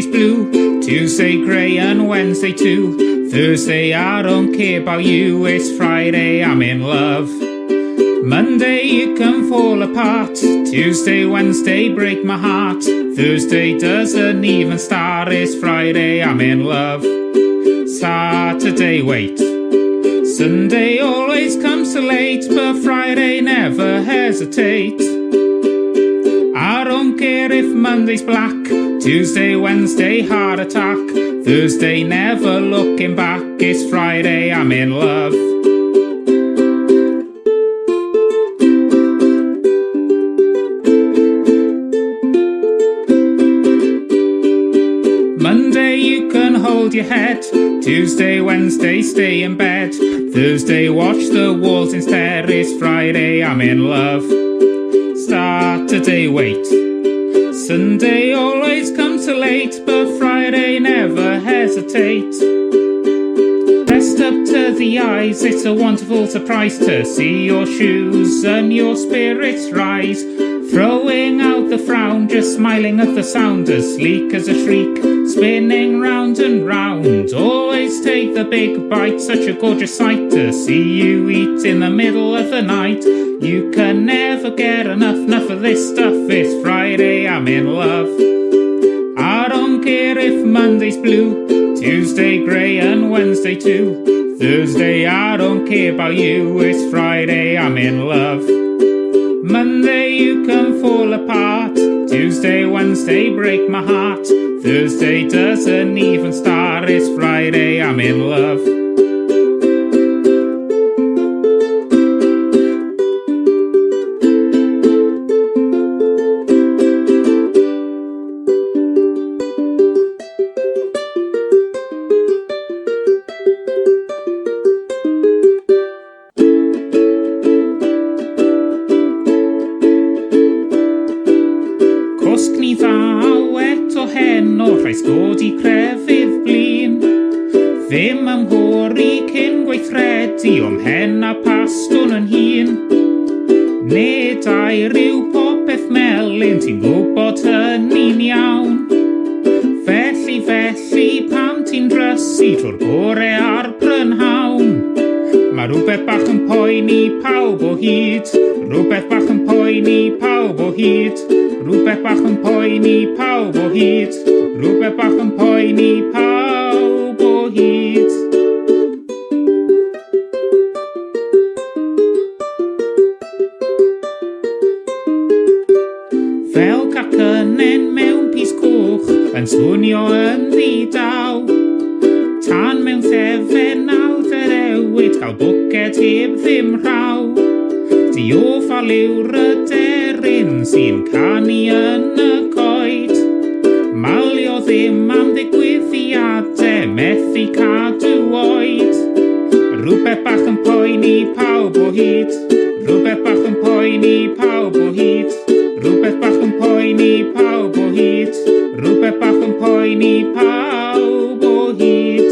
Monday's blue, Tuesday grey and Wednesday too. Thursday I don't care about you, it's Friday I'm in love. Monday you can fall apart, Tuesday, Wednesday break my heart. Thursday doesn't even start, it's Friday I'm in love. Saturday wait, Sunday always comes too late, but Friday never hesitate. I don't care if Monday's black, Tuesday, Wednesday heart attack. Thursday never looking back, it's Friday I'm in love. Monday you can hold your head, Tuesday, Wednesday stay in bed. Thursday watch the walls instead, it's Friday I'm in love. Saturday wait, Sunday always comes too late, but Friday never hesitate. Dressed up to the eyes, it's a wonderful surprise to see your shoes and your spirits rise. Throwing out the frown, just smiling at the sound, as sleek as a shriek, spinning round and round. Always take the big bite, such a gorgeous sight to see you eat in the middle of the night. You can never get enough of this stuff, it's Friday I'm in love. I don't care if Monday's blue, Tuesday grey and Wednesday too. Thursday I don't care about you, it's Friday I'm in love. Monday you can fall apart, Tuesday, Wednesday break my heart. Thursday doesn't even start, it's Friday I'm in love. Cwsg ni ddaw eto hen o rhais god I crefydd blin. Ddim ymghori cyn gweithredu o'm hen a pastwn yn hun. Nid ai ryw popeth melyn, ti'n gwybod hynny'n iawn. Felly pam ti'n drysu trwy'r gore a'r prynhawn. Mae rhywbeth bach yn poeni pawb o hyd, rhywbeth bach yn poeni pawb o hyd. Rhywbeth bach yn poeni pawb o hyd, rhywbeth bach yn poeni pawb o hyd. Fel cacynyn mewn pys coch, yn swnio yn ddidaw. Tan mewn thefen nawdd yr ewid, cael bwced heb ddim rhaw. Diofal yw'r aderyn sy'n canu yn y coed. Malio ddim am ddigwyddiadau, methu cadw oed. Rhywbeth bach yn poeni pawb o hyd, rhywbeth bach yn poeni pawb o hyd. Rhywbeth bach yn poeni pawb o hyd, rhywbeth bach yn poeni pawb o hyd.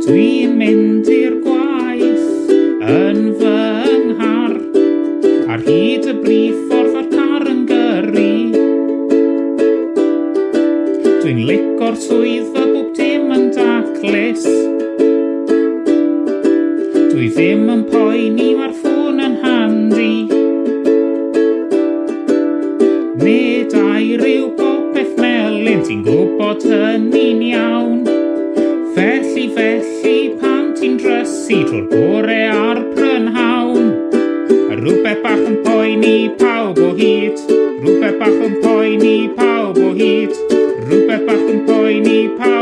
Dwi'n mynd i'r gwaith yn fy nghar, ar hyd y brif ffordd o'r car yn gyrru. Dwi'n lico'r swyddfa bob dim yn daclus. Dwi ddim yn poeni, mae'r ffôn yn handi. Nid ai ryw popeth melyn, ti'n gwybod hynny'n iawn. Felly pam ti'n drysu trwy'r gore a'r prynhawn. Rhywbeth bach yn poeni pawb o hyd, rhywbeth bach yn poeni pawb o hyd. Rhywbeth bach yn poeni pawb